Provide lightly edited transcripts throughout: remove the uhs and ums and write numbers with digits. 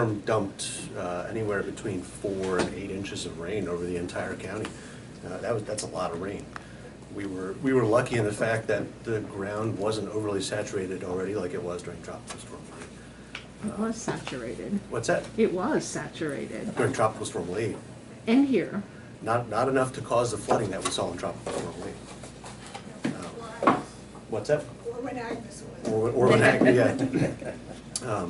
storm dumped anywhere between 4 and 8 inches of rain over the entire county. That's a lot of rain. We were lucky in the fact that the ground wasn't overly saturated already like it was during Tropical Storm Lee. It was saturated. What's that? It was saturated. During Tropical Storm Lee. And here. Not enough to cause the flooding that we saw in Tropical Storm Lee. What's that? Or when Agnes was. Or when Agnes, yeah.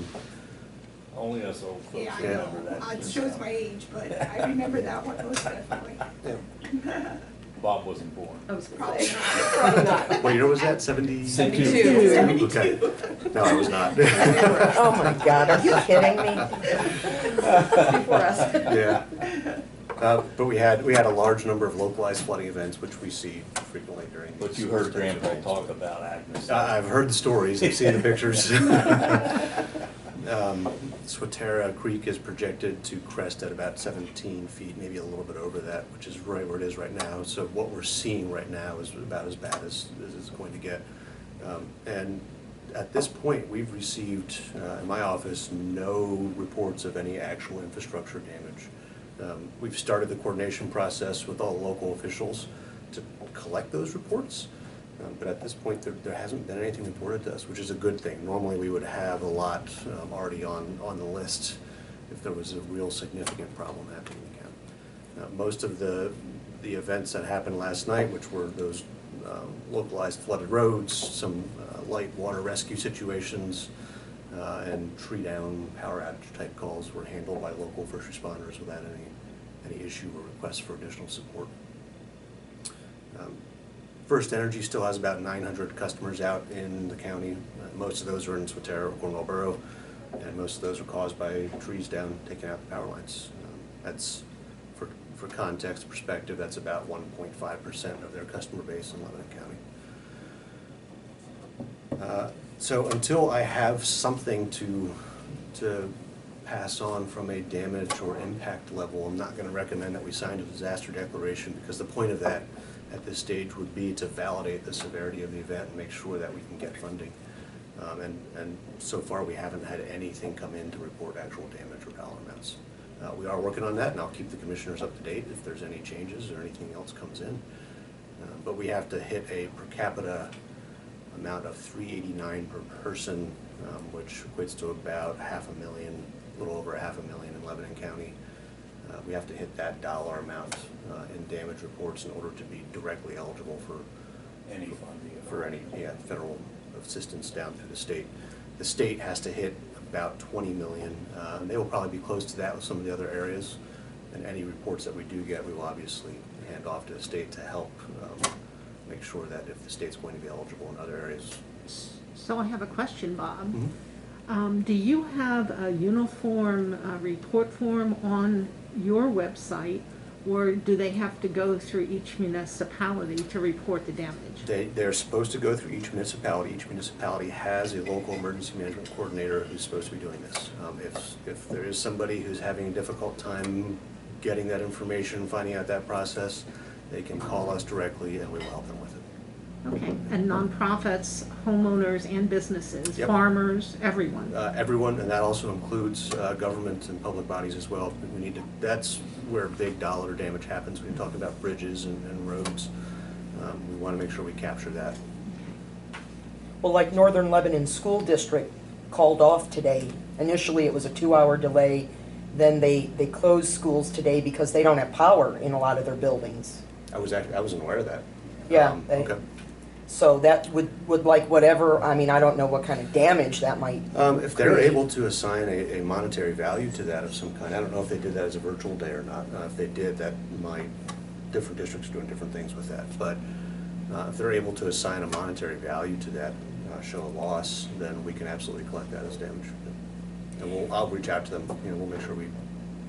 Only us old folks Yeah, I remember know. that. It shows my age, but I remember that one most definitely. Yeah. Bob wasn't born. I was gonna Probably say. not. Probably not. What year was that? 70? 72. 72. Okay. No, I was not. Oh my God, are you kidding me? Before us. Yeah. But we had a large number of localized flooding events, which we see frequently during. But these you heard types of Grandpa rains. talk about Agnes. I've heard the stories, I've seen the pictures. Swatara Creek is projected to crest at about 17 feet, maybe a little bit over that, which is right where it is right now. So what we're seeing right now is about as bad as it's going to get. And at this point, we've received, in my office, no reports of any actual infrastructure damage. We've started the coordination process with all local officials to collect those reports. But at this point, there hasn't been anything reported to us, which is a good thing. Normally, we would have a lot already on the list if there was a real significant problem happening in the county. Most of the events that happened last night, which were those localized flooded roads, some light water rescue situations, and tree down power outage type calls were handled by local first responders without any issue or request for additional support. First Energy still has about 900 customers out in the county. Most of those are in Swatara or Cornwall Borough, and most of those are caused by trees down, taking out the power lines. That's, for context perspective, that's about 1.5% of their customer base in Lebanon County. So until I have something to pass on from a damage or impact level, I'm not going to recommend that we sign a disaster declaration, because the point of that at this stage would be to validate the severity of the event and make sure that we can get funding. And so far we haven't had anything come in to report actual damage or dollar amounts. We are working on that, and I'll keep the commissioners up to date if there's any changes or anything else comes in. But we have to hit a per capita amount of $389 per person, which equates to about $500,000, a little over $500,000 in Lebanon County. We have to hit that dollar amount in damage reports in order to be directly eligible for Any funding. for any federal assistance down through the state. The state has to hit about 20 million. They will probably be close to that with some of the other areas. And any reports that we do get, we will obviously hand off to the state to help make sure that if the state's going to be eligible in other areas. So I have a question, Bob. Mm-hmm. Do you have a uniform report form on your website, or do they have to go through each municipality to report the damage? They're supposed to go through each municipality. Each municipality has a local emergency management coordinator who's supposed to be doing this. If there is somebody who's having a difficult time getting that information, finding out that process, they can call us directly and we will help them with it. Okay, and nonprofits, homeowners and businesses, Yep. Farmers, everyone? Everyone, and that also includes government and public bodies as well. We need to, that's where big dollar damage happens. We talk about bridges and roads. We want to make sure we capture that. Well, like Northern Lebanon School District called off today. Initially, it was a 2-hour delay. Then they closed schools today because they don't have power in a lot of their buildings. I wasn't aware of that. Yeah. Okay. So that would like whatever, I mean, I don't know what kind of damage that might If they're create. able to assign a monetary value to that of some kind, I don't know if they did that as a virtual day or not. If they did, that might, different districts are doing different things with that. But if they're able to assign a monetary value to that show of loss, then we can absolutely collect that as damage. And I'll reach out to them. We'll make sure we.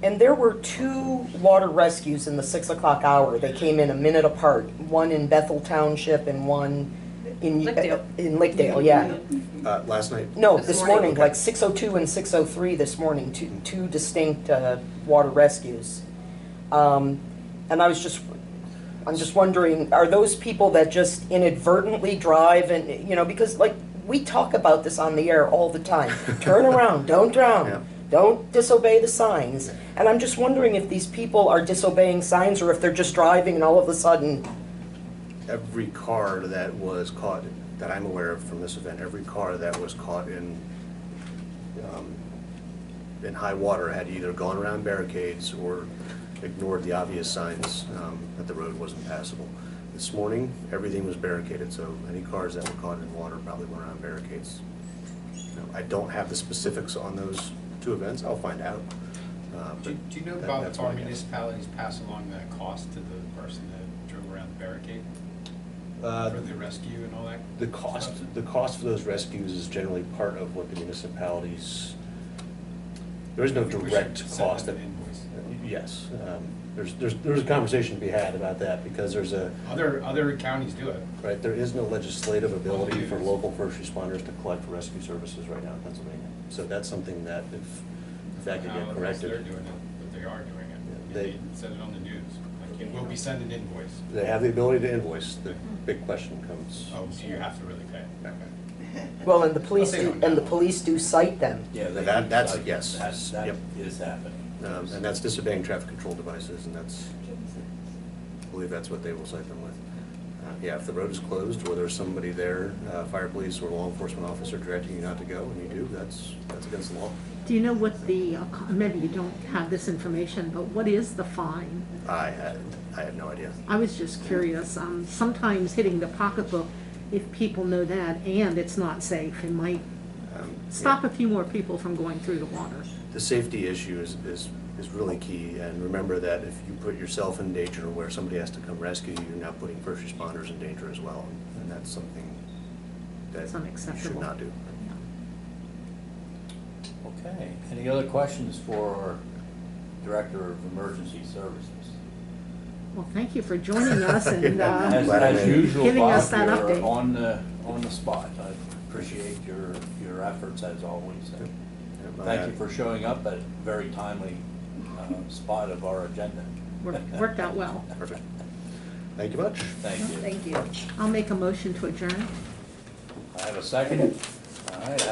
And there were 2 water rescues in the 6 o'clock hour. They came in a minute apart. One in Bethel Township and one in Lickdale. In Lickdale, yeah. Last night. No, This this morning. morning, like 6:02 and 6:03 this morning, two distinct water rescues. And I'm just wondering, are those people that just inadvertently drive and, because like we talk about this on the air all the time. Turn around, don't drown. Yeah. don't disobey the signs. And I'm just wondering if these people are disobeying signs or if they're just driving and all of a sudden, Every car that was caught, that I'm aware of from this event, every car that was caught in high water had either gone around barricades or ignored the obvious signs that the road wasn't passable. This morning, everything was barricaded, so any cars that were caught in water probably went around barricades. I don't have the specifics on those two events, I'll find out. Do you know, that- Bob, that's if our my guess. municipalities pass along that cost to the person that drove around the barricade for the rescue and all that? The cost for those rescues is generally part of what the municipalities, there is no I think we direct should send cost. them an invoice. Yes, there's a conversation to be had about that, because there's a, Other counties do it. right, there is no legislative ability for Yes. local first responders to collect rescue services right now in Pennsylvania. So that's something that if that could I get don't know if they're corrected, doing it, but they are doing it. Yeah, You need to send it on the news. Like, we'll be sending invoice. they have the ability to invoice. The big question comes. Oh, so you have to really pay. Okay. well, and the police I'll say do, no and the now. police do cite them. Yeah, they That- do that's a cite- yes. That Yep. is happening. And that's disobeying traffic control devices, and that's, I believe that's what they will cite them with. Yeah, if the road is closed, or there's somebody there, fire, police, or law enforcement officer directing you not to go, and you do, that's against the law. Do you know what the, maybe you don't have this information, but what is the fine? I had no idea. I was just curious. Sometimes hitting the pocketbook, if people know that and it's not safe, it might stop a few more people from going through the water. The safety issue is really key, and remember that if you put yourself in danger where somebody has to come rescue you, you're now putting first responders in danger as well, and that's something that It's you unacceptable. should not do. Okay, any other questions for Director of Emergency Services? Well, thank you for joining us and As Glad I made it. usual, Giving Bob, us that you're update. on the spot. I appreciate your efforts as always. And Thank you for showing up at a very timely spot of our agenda. worked out well. Perfect. Thank you much. Thank you. Thank you. I'll make a motion to adjourn. I have a second. All right.